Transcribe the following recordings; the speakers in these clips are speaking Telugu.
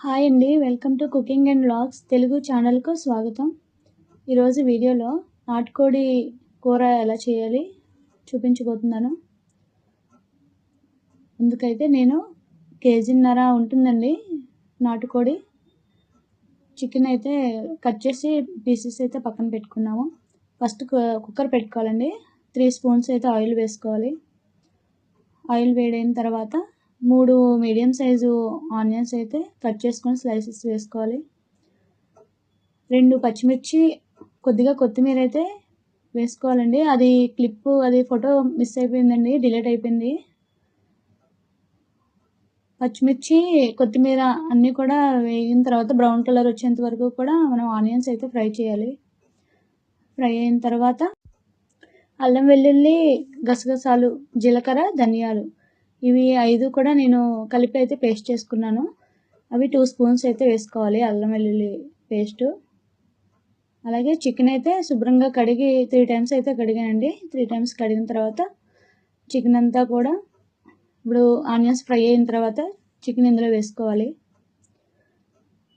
హాయ్ అండి, welcome to cooking and vlogs Telugu ఛానల్కు స్వాగతం. ఈరోజు వీడియోలో నాటుకోడి కూర ఎలా చేయాలి చూపించబోతున్నాను. అందుకైతే నేను కేజీన్నర ఉంటుందండి నాటుకోడి. చికెన్ అయితే కట్ చేసి పీసెస్ అయితే పక్కన పెట్టుకున్నాము. ఫస్ట్ కుక్కర్ పెట్టుకోవాలండి. 3 స్పూన్స్ అయితే ఆయిల్ వేసుకోవాలి. ఆయిల్ వేడైన తర్వాత 3 మీడియం సైజు ఆనియన్స్ అయితే కట్ చేసుకొని స్లైసెస్ వేసుకోవాలి. 2 పచ్చిమిర్చి, కొద్దిగా కొత్తిమీర అయితే వేసుకోవాలండి. అది క్లిప్పు, అది ఫోటో మిస్ అయిపోయిందండి, డిలీట్ అయిపోయింది. పచ్చిమిర్చి, కొత్తిమీర అన్నీ కూడా వేగిన తర్వాత బ్రౌన్ కలర్ వచ్చేంత వరకు కూడా మనం ఆనియన్స్ అయితే ఫ్రై చేయాలి. ఫ్రై అయిన తర్వాత అల్లం వెల్లుల్లి, గసగసాలు, జీలకర్ర, ధనియాలు, ఇవి 5 కూడా నేను కలిపి అయితే పేస్ట్ చేసుకున్నాను. అవి 2 స్పూన్స్ అయితే వేసుకోవాలి అల్లం వెల్లుల్లి పేస్టు. అలాగే చికెన్ అయితే శుభ్రంగా కడిగి 3 టైమ్స్ అయితే కడిగానండి. 3 టైమ్స్ కడిగిన తర్వాత చికెన్ అంతా కూడా ఇప్పుడు ఆనియన్స్ ఫ్రై అయిన తర్వాత చికెన్ ఇందులో వేసుకోవాలి.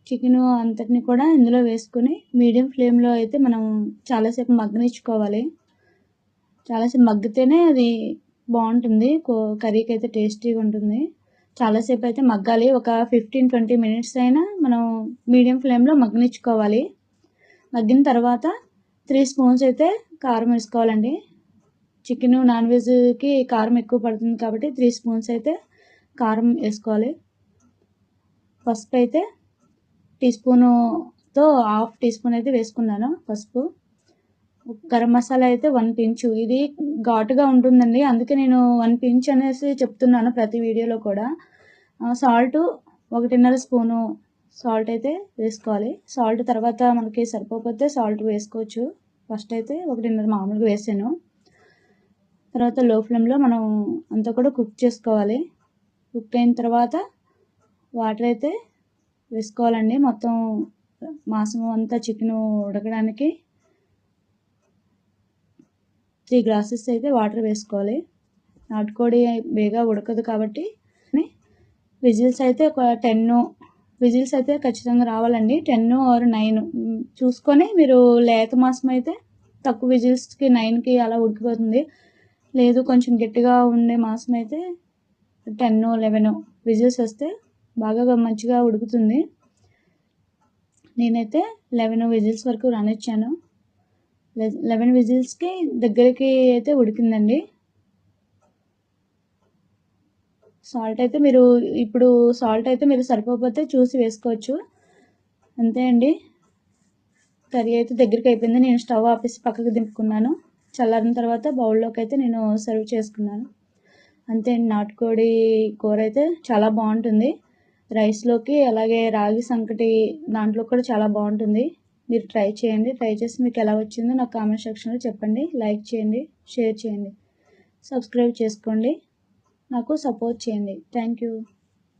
చికెన్ అంతటిని కూడా ఇందులో వేసుకొని మీడియం ఫ్లేమ్లో అయితే మనం చాలాసేపు మగ్గనిచ్చుకోవాలి. చాలాసేపు మగ్గితేనే అది బాగుంటుంది, కర్రీకి అయితే టేస్టీగా ఉంటుంది. చాలాసేపు అయితే మగ్గాలి. ఒక 15-20 మినిట్స్ అయినా మనం మీడియం ఫ్లేమ్లో మగ్గనిచ్చుకోవాలి. మగ్గిన తర్వాత 3 స్పూన్స్ అయితే కారం వేసుకోవాలండి. చికెన్ నాన్ వెజ్కి కారం ఎక్కువ పడుతుంది కాబట్టి 3 స్పూన్స్ అయితే కారం వేసుకోవాలి. పసుపు అయితే టీ స్పూన్తో హాఫ్ టీ స్పూన్ అయితే వేసుకున్నాను పసుపు. గరం మసాలా అయితే 1 పించు. ఇది ఘాటుగా ఉంటుందండి, అందుకే నేను 1 పించ్ అనేసి చెప్తున్నాను ప్రతి వీడియోలో కూడా. సాల్ట్ 1.5 స్పూను సాల్ట్ అయితే వేసుకోవాలి. సాల్ట్ తర్వాత మనకి సరిపోతే సాల్ట్ వేసుకోవచ్చు. ఫస్ట్ అయితే 1.5 మామూలుగా వేసాను. తర్వాత లో ఫ్లేమ్లో మనం అంతా కూడా కుక్ చేసుకోవాలి. కుక్ అయిన తర్వాత వాటర్ అయితే వేసుకోవాలండి. మొత్తం మాంసం అంతా చికెన్ ఉడకడానికి 3 గ్లాసెస్ అయితే వాటర్ వేసుకోవాలి. నాటుకోడి బేగా ఉడకదు కాబట్టి విజిల్స్ అయితే ఒక 10 విజిల్స్ అయితే ఖచ్చితంగా రావాలండి. 10 or 9 చూసుకొని మీరు. లేత మాంసం అయితే తక్కువ విజిల్స్కి 9కి అలా ఉడికిపోతుంది. లేదు కొంచెం గట్టిగా ఉండే మాంసం అయితే 10-11 విజిల్స్ వస్తే బాగా మంచిగా ఉడుకుతుంది. నేనైతే 11 విజిల్స్ వరకు రానిచ్చాను. 11 విజిల్స్కి దగ్గరికి అయితే ఉడికిందండి. సాల్ట్ అయితే మీరు సరిపోతే చూసి వేసుకోవచ్చు. అంతే అండి, కర్రీ అయితే దగ్గరికి అయిపోయింది. నేను స్టవ్ ఆపేసి పక్కకు దింపుకున్నాను. చల్లారిన తర్వాత బౌల్లోకి అయితే నేను సర్వ్ చేసుకున్నాను. అంతే అండి, నాటుకోడి కూర అయితే చాలా బాగుంటుంది. రైస్లోకి, అలాగే రాగి సంకటి దాంట్లో కూడా చాలా బాగుంటుంది. మీరు ట్రై చేయండి. ట్రై చేసి మీకు ఎలా వచ్చిందో నాకు కామెంట్ సెక్షన్లో చెప్పండి. లైక్ చేయండి, షేర్ చేయండి, సబ్స్క్రైబ్ చేసుకోండి, నాకు సపోర్ట్ చేయండి. Thank you.